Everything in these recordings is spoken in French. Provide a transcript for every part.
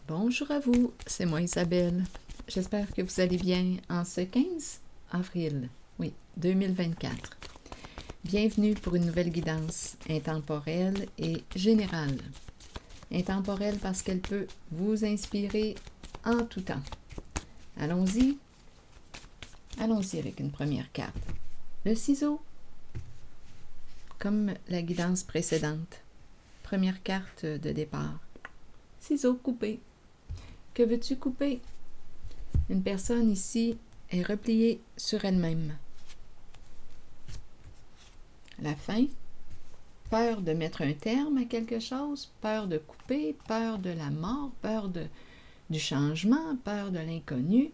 Bonjour à vous, c'est moi Isabelle. J'espère que vous allez bien en ce 15 avril, 2024. Bienvenue pour une nouvelle guidance intemporelle et générale. Intemporelle parce qu'elle peut vous inspirer en tout temps. Allons-y avec une première carte. Le ciseau, comme la guidance précédente. Première carte de départ. Ciseau coupé. Que veux-tu couper? Une personne ici est repliée sur elle-même. La fin, peur de mettre un terme à quelque chose, peur de couper, peur de la mort, peur du changement, peur de l'inconnu.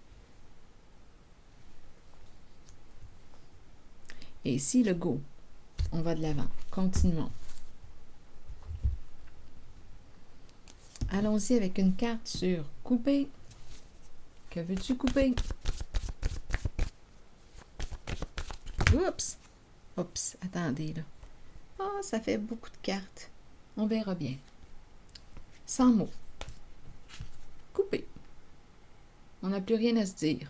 Et ici, le go. On va de l'avant. Continuons. Allons-y avec une carte sur couper. Que veux-tu couper? Oups! Oups, attendez là. Ah, ça fait beaucoup de cartes. On verra bien. Sans mots. Couper. On n'a plus rien à se dire.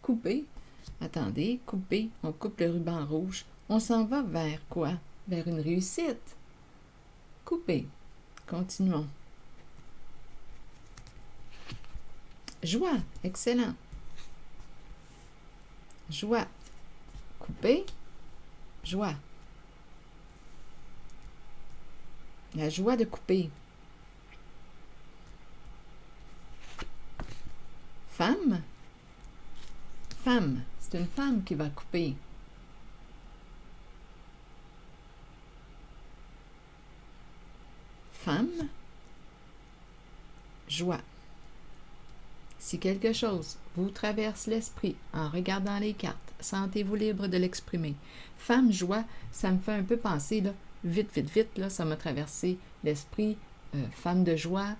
Couper. Attendez, couper. On coupe le ruban rouge. On s'en va vers quoi? Vers une réussite. Couper. Continuons. Joie, excellent. Joie. Couper. Joie. La joie de couper. Femme. Femme. C'est une femme qui va couper. Femme. Joie. Si quelque chose vous traverse l'esprit en regardant les cartes, sentez-vous libre de l'exprimer. Femme, joie, ça me fait un peu penser, là, vite, là, ça m'a traversé l'esprit. Femme de joie,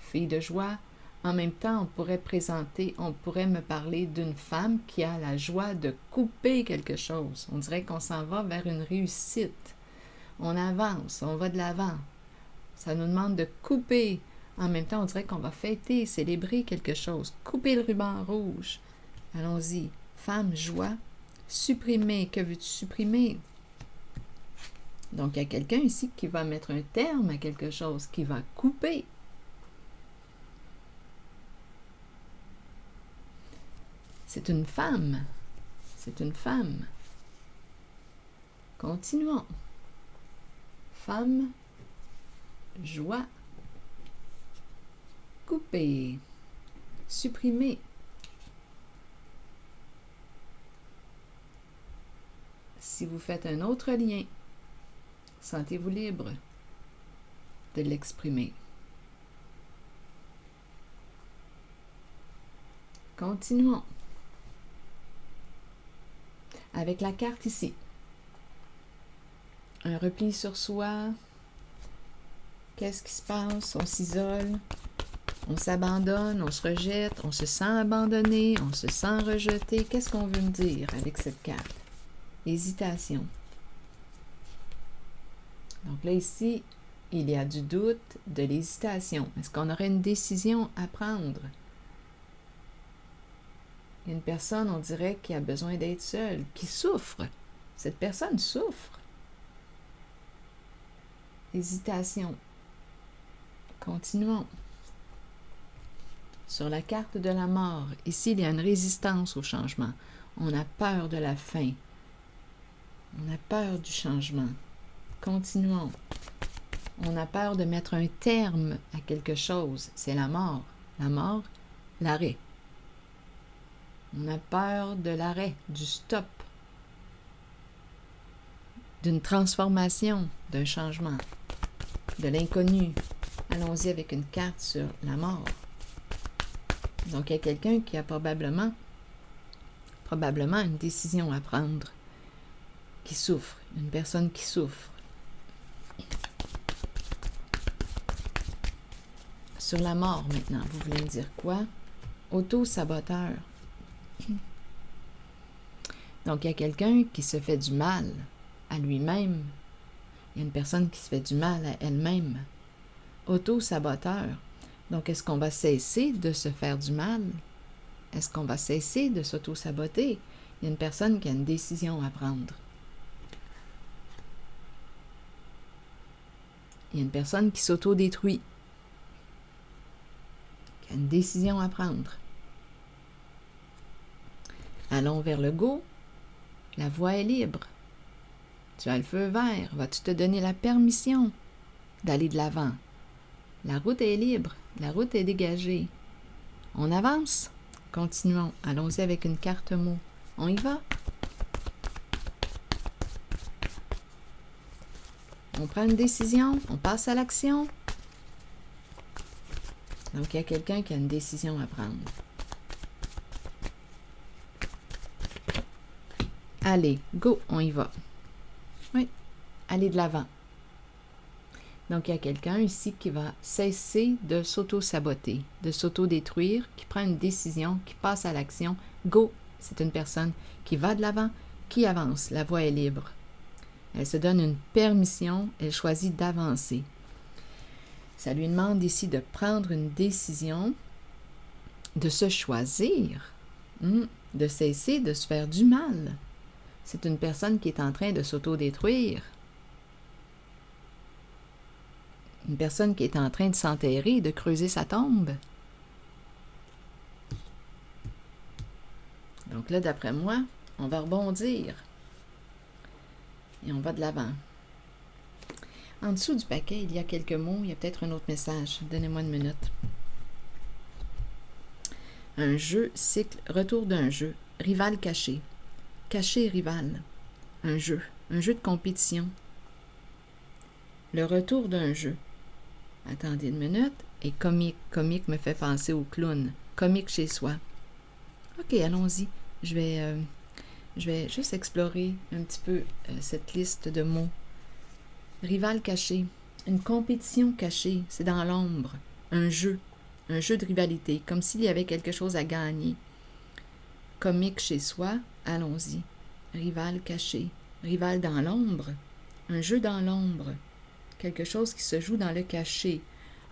fille de joie. En même temps, on pourrait me parler d'une femme qui a la joie de couper quelque chose. On dirait qu'on s'en va vers une réussite. On avance, on va de l'avant. Ça nous demande de couper. En même temps, on dirait qu'on va fêter, célébrer quelque chose. Couper le ruban rouge. Allons-y. Femme, joie. Supprimer. Que veux-tu supprimer? Donc, il y a quelqu'un ici qui va mettre un terme à quelque chose, qui va couper. C'est une femme. C'est une femme. Continuons. Femme, joie. Couper, supprimer. Si vous faites un autre lien, sentez-vous libre de l'exprimer. Continuons avec la carte ici. Un repli sur soi. Qu'est-ce qui se passe? On s'isole. On s'abandonne, on se rejette, on se sent abandonné, on se sent rejeté. Qu'est-ce qu'on veut me dire avec cette carte? Hésitation. Donc là, ici, il y a du doute, de l'hésitation. Est-ce qu'on aurait une décision à prendre? Il y a une personne, on dirait, qui a besoin d'être seule, qui souffre. Cette personne souffre. Hésitation. Continuons. Sur la carte de la mort, ici, il y a une résistance au changement. On a peur de la fin. On a peur du changement. Continuons. On a peur de mettre un terme à quelque chose. C'est la mort. La mort, l'arrêt. On a peur de l'arrêt, du stop, d'une transformation, d'un changement, de l'inconnu. Allons-y avec une carte sur la mort. Donc, il y a quelqu'un qui a probablement une décision à prendre, qui souffre, une personne qui souffre. Sur la mort, maintenant, vous voulez me dire quoi? Auto-saboteur. Donc, il y a quelqu'un qui se fait du mal à lui-même. Il y a une personne qui se fait du mal à elle-même. Auto-saboteur. Donc, est-ce qu'on va cesser de se faire du mal? Est-ce qu'on va cesser de s'auto-saboter? Il y a une personne qui a une décision à prendre. Il y a une personne qui s'auto-détruit, qui a une décision à prendre. Allons vers le go. La voie est libre. Tu as le feu vert. Vas-tu te donner la permission d'aller de l'avant? La route est libre. La route est dégagée. On avance. Continuons. Allons-y avec une carte mot. On y va. On prend une décision. On passe à l'action. Donc, il y a quelqu'un qui a une décision à prendre. Allez, go, on y va. Oui, allez de l'avant. Donc, il y a quelqu'un ici qui va cesser de s'auto-saboter, de s'auto-détruire, qui prend une décision, qui passe à l'action. Go, c'est une personne qui va de l'avant, qui avance. La voie est libre. Elle se donne une permission, elle choisit d'avancer. Ça lui demande ici de prendre une décision, de se choisir, de cesser de se faire du mal. C'est une personne qui est en train de s'auto-détruire. Une personne qui est en train de s'enterrer, de creuser sa tombe. Donc là, d'après moi, on va rebondir. Et on va de l'avant. En dessous du paquet, il y a quelques mots. Il y a peut-être un autre message. Donnez-moi une minute. Un jeu, cycle, retour d'un jeu. Rival caché. Caché rival. Un jeu de compétition. Le retour d'un jeu. Attendez une minute. Et comique. Comique me fait penser au clown. Comique chez soi. OK, allons-y. Je vais juste explorer un petit peu cette liste de mots. Rival caché. Une compétition cachée. C'est dans l'ombre. Un jeu de rivalité. Comme s'il y avait quelque chose à gagner. Comique chez soi. Allons-y. Rival caché. Rival dans l'ombre. Un jeu dans l'ombre. Quelque chose qui se joue dans le caché.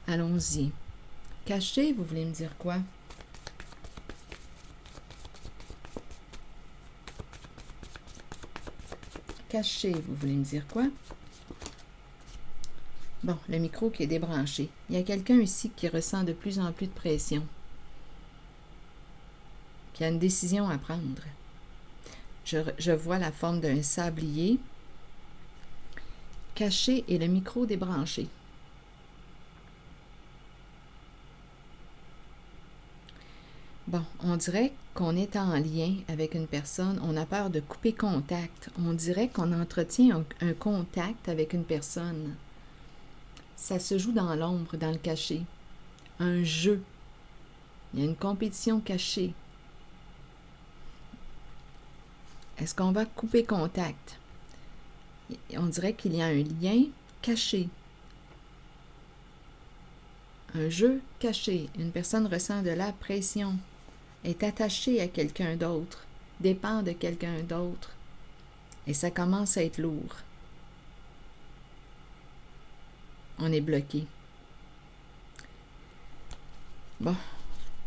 Allons-y. Caché, vous voulez me dire quoi? Caché, vous voulez me dire quoi? Bon, le micro qui est débranché. Il y a quelqu'un ici qui ressent de plus en plus de pression. Qui a une décision à prendre. Je vois la forme d'un sablier. Caché et le micro débranché. Bon, on dirait qu'on est en lien avec une personne, on a peur de couper contact. On dirait qu'on entretient un contact avec une personne. Ça se joue dans l'ombre, dans le caché. Un jeu. Il y a une compétition cachée. Est-ce qu'on va couper contact? On dirait qu'il y a un lien caché. Un jeu caché. Une personne ressent de la pression. Est attachée à quelqu'un d'autre. Dépend de quelqu'un d'autre. Et ça commence à être lourd. On est bloqué. Bon.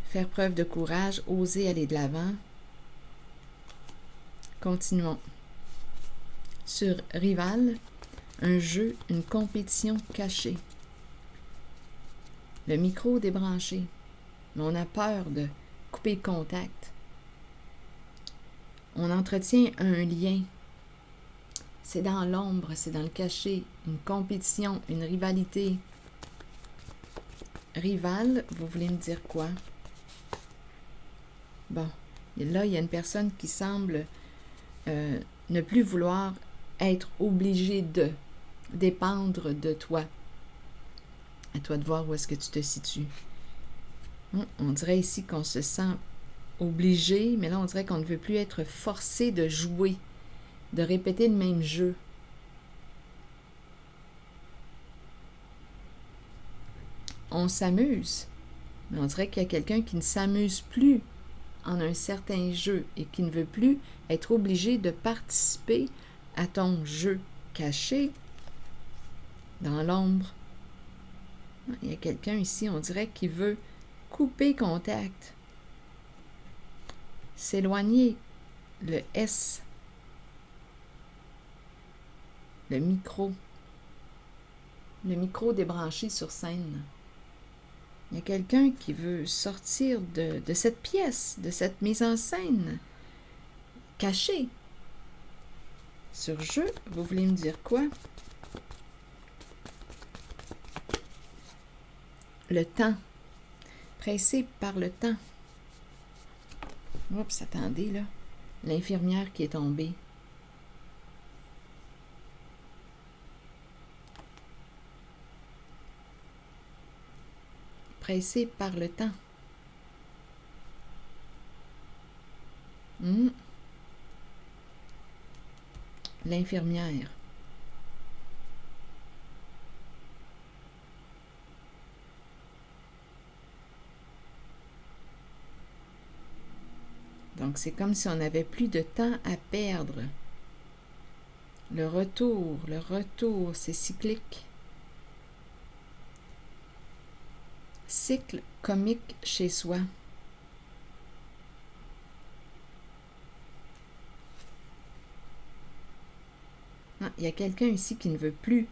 Faire preuve de courage. Oser aller de l'avant. Continuons. Sur rival, un jeu, une compétition cachée. Le micro débranché. Mais on a peur de couper contact. On entretient un lien. C'est dans l'ombre, c'est dans le caché. Une compétition, une rivalité. Rival, vous voulez me dire quoi? Bon, là, il y a une personne qui semble ne plus vouloir être obligée de dépendre de toi. À toi de voir où est-ce que tu te situes. On dirait ici qu'on se sent obligé, mais là, on dirait qu'on ne veut plus être forcé de jouer, de répéter le même jeu. On s'amuse, mais on dirait qu'il y a quelqu'un qui ne s'amuse plus en un certain jeu et qui ne veut plus être obligé de participer à ton jeu caché dans l'ombre. Il y a quelqu'un ici, on dirait, qui veut couper contact, s'éloigner, le S, le micro débranché sur scène. Il y a quelqu'un qui veut sortir de cette pièce, de cette mise en scène, cachée. Sur jeu, vous voulez me dire quoi? Le temps. Pressé par le temps. Oups, attendez, là. L'infirmière qui est tombée. Pressé par le temps. L'infirmière. Donc, c'est comme si on n'avait plus de temps à perdre. Le retour, c'est cyclique. Cycle comique chez soi. Ah, il y a quelqu'un ici qui ne veut plus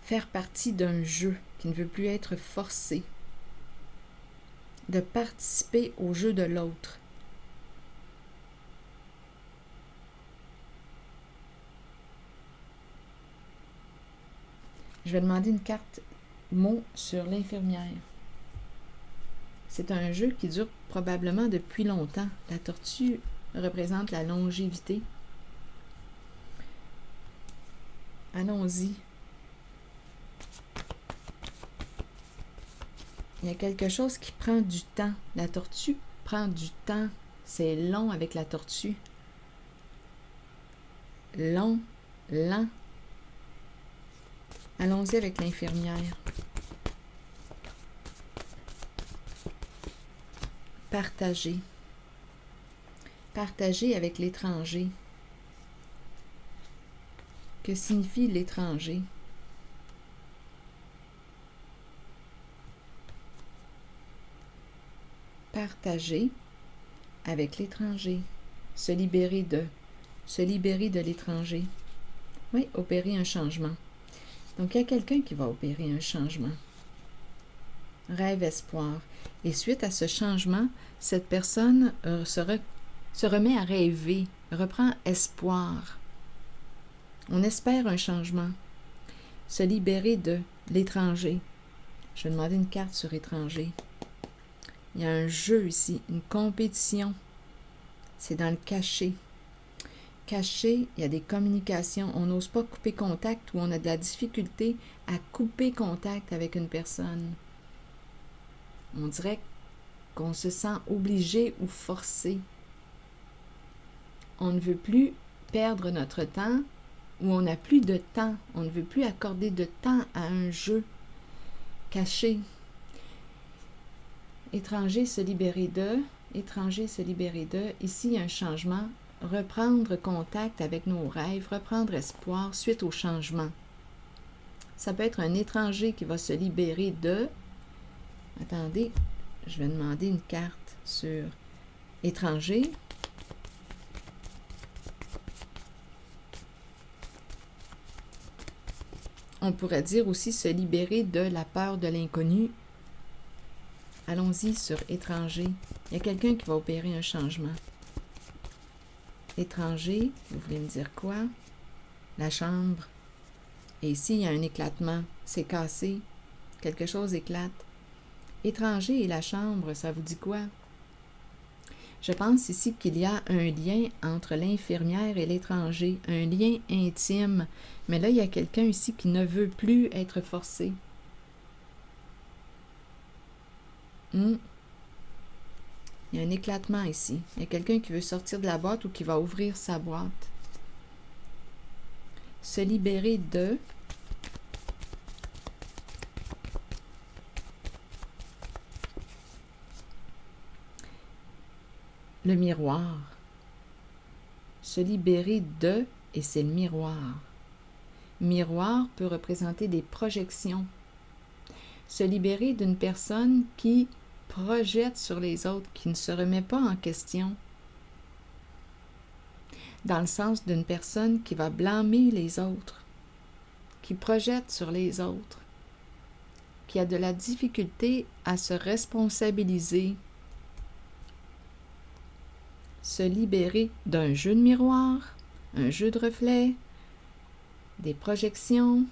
faire partie d'un jeu, qui ne veut plus être forcé de participer au jeu de l'autre. Je vais demander une carte mot sur l'infirmière. C'est un jeu qui dure probablement depuis longtemps. La tortue représente la longévité. Allons-y. Il y a quelque chose qui prend du temps. La tortue prend du temps. C'est long avec la tortue. Long, lent. Allons-y avec l'infirmière. Partager. Partager avec l'étranger. Que signifie l'étranger? Partager avec l'étranger. Se libérer de. Se libérer de l'étranger. Oui, opérer un changement. Donc, il y a quelqu'un qui va opérer un changement. Rêve, espoir. Et suite à ce changement, cette personne se remet à rêver, reprend espoir. On espère un changement. Se libérer de l'étranger. Je vais demander une carte sur étranger. Il y a un jeu ici, une compétition. C'est dans le caché. Caché, il y a des communications. On n'ose pas couper contact ou on a de la difficulté à couper contact avec une personne. On dirait qu'on se sent obligé ou forcé. On ne veut plus perdre notre temps ou on n'a plus de temps. On ne veut plus accorder de temps à un jeu caché. Étranger se libérer de. Étranger se libérer de. Ici, il y a un changement. Reprendre contact avec nos rêves, reprendre espoir suite au changement. Ça peut être un étranger qui va se libérer de. Attendez, je vais demander une carte sur étranger. On pourrait dire aussi se libérer de la peur de l'inconnu. Allons-y sur étranger. Il y a quelqu'un qui va opérer un changement. Étranger, vous voulez me dire quoi? La chambre. Et ici, il y a un éclatement. C'est cassé. Quelque chose éclate. Étranger et la chambre, ça vous dit quoi? Je pense ici qu'il y a un lien entre l'infirmière et l'étranger. Un lien intime. Mais là, il y a quelqu'un ici qui ne veut plus être forcé. Il y a un éclatement ici. Il y a quelqu'un qui veut sortir de la boîte ou qui va ouvrir sa boîte. Se libérer de. Le miroir. Se libérer de, et c'est le miroir. Miroir peut représenter des projections. se libérer d'une personne qui projette sur les autres, qui ne se remet pas en question, dans le sens d'une personne qui va blâmer les autres, qui projette sur les autres, qui a de la difficulté à se responsabiliser, se libérer d'un jeu de miroir, un jeu de reflets, des projections,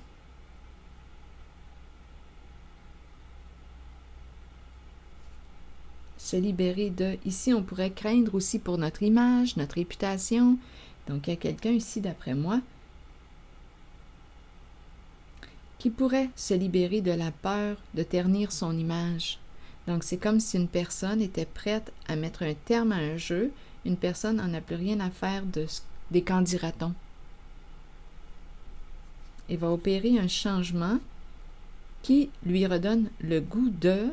se libérer de... Ici, on pourrait craindre aussi pour notre image, notre réputation. Donc, il y a quelqu'un ici, d'après moi, qui pourrait se libérer de la peur de ternir son image. Donc, c'est comme si une personne était prête à mettre un terme à un jeu. Une personne n'en a plus rien à faire des qu'en dira-t-on. Et va opérer un changement qui lui redonne le goût de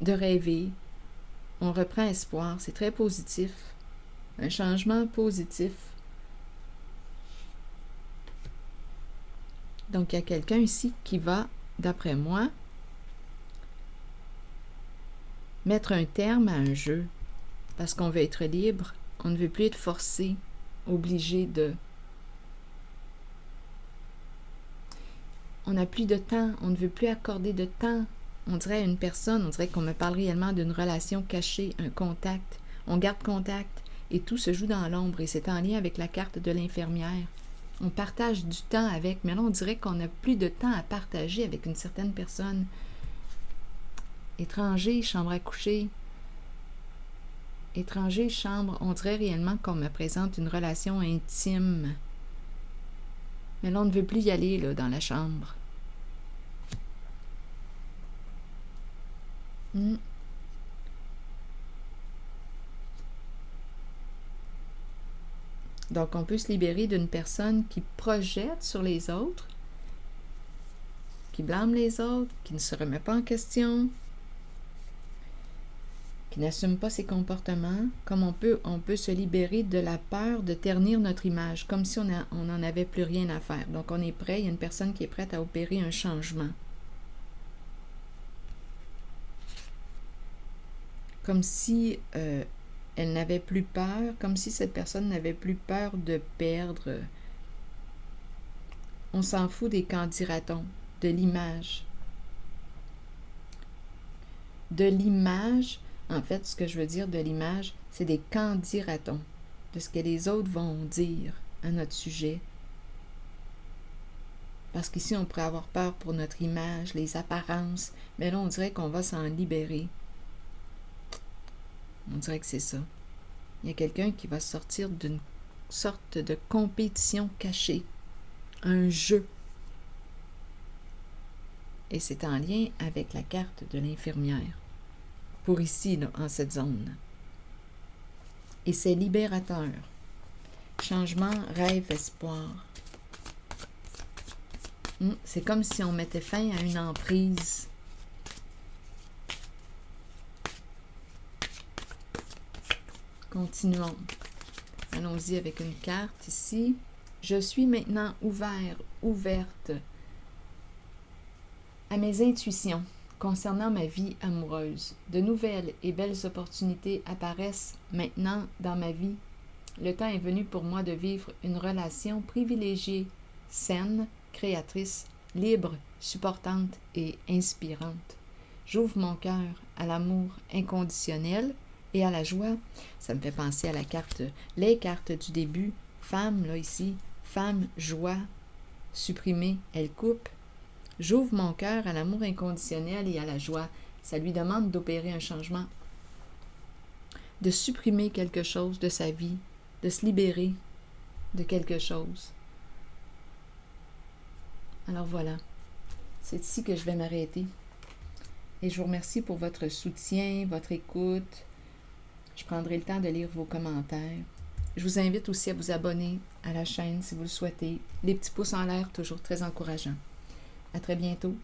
rêver. On reprend espoir. C'est très positif. Un changement positif. Donc, il y a quelqu'un ici qui va, d'après moi, mettre un terme à un jeu. Parce qu'on veut être libre. On ne veut plus être forcé, obligé de... On n'a plus de temps. On ne veut plus accorder de temps. On dirait à une personne, on dirait qu'on me parle réellement d'une relation cachée, un contact. On garde contact et tout se joue dans l'ombre et c'est en lien avec la carte de l'infirmière. On partage du temps avec, mais là on dirait qu'on n'a plus de temps à partager avec une certaine personne. Étranger, chambre à coucher. Étranger, chambre, on dirait réellement qu'on me présente une relation intime. Mais là on ne veut plus y aller là, dans la chambre. Donc, on peut se libérer d'une personne qui projette sur les autres, qui blâme les autres, qui ne se remet pas en question, qui n'assume pas ses comportements, comme on peut se libérer de la peur de ternir notre image, comme si on n'en avait plus rien à faire. Donc, on est prêt, il y a une personne qui est prête à opérer un changement. Comme si elle n'avait plus peur, comme si cette personne n'avait plus peur de perdre. On s'en fout des qu'en dira-t-on, de l'image. De l'image, en fait, ce que je veux dire de l'image, c'est des qu'en dira-t-on, de ce que les autres vont dire à notre sujet. Parce qu'ici, on pourrait avoir peur pour notre image, les apparences, mais là, on dirait qu'on va s'en libérer. On dirait que c'est ça. Il y a quelqu'un qui va sortir d'une sorte de compétition cachée. Un jeu. Et c'est en lien avec la carte de l'infirmière. Pour ici, là, en cette zone. Et c'est libérateur. Changement, rêve, espoir. C'est comme si on mettait fin à une emprise. Continuons. Allons-y avec une carte ici. Je suis maintenant ouverte à mes intuitions concernant ma vie amoureuse. De nouvelles et belles opportunités apparaissent maintenant dans ma vie. Le temps est venu pour moi de vivre une relation privilégiée, saine, créatrice, libre, supportante et inspirante. J'ouvre mon cœur à l'amour inconditionnel et à la joie. Ça me fait penser à les cartes du début. Femme, là, ici. Femme, joie. Supprimer, elle coupe. J'ouvre mon cœur à l'amour inconditionnel et à la joie. Ça lui demande d'opérer un changement. De supprimer quelque chose de sa vie. De se libérer de quelque chose. Alors voilà. C'est ici que je vais m'arrêter. Et je vous remercie pour votre soutien, votre écoute. Je prendrai le temps de lire vos commentaires. Je vous invite aussi à vous abonner à la chaîne si vous le souhaitez. Les petits pouces en l'air, toujours très encourageants. À très bientôt.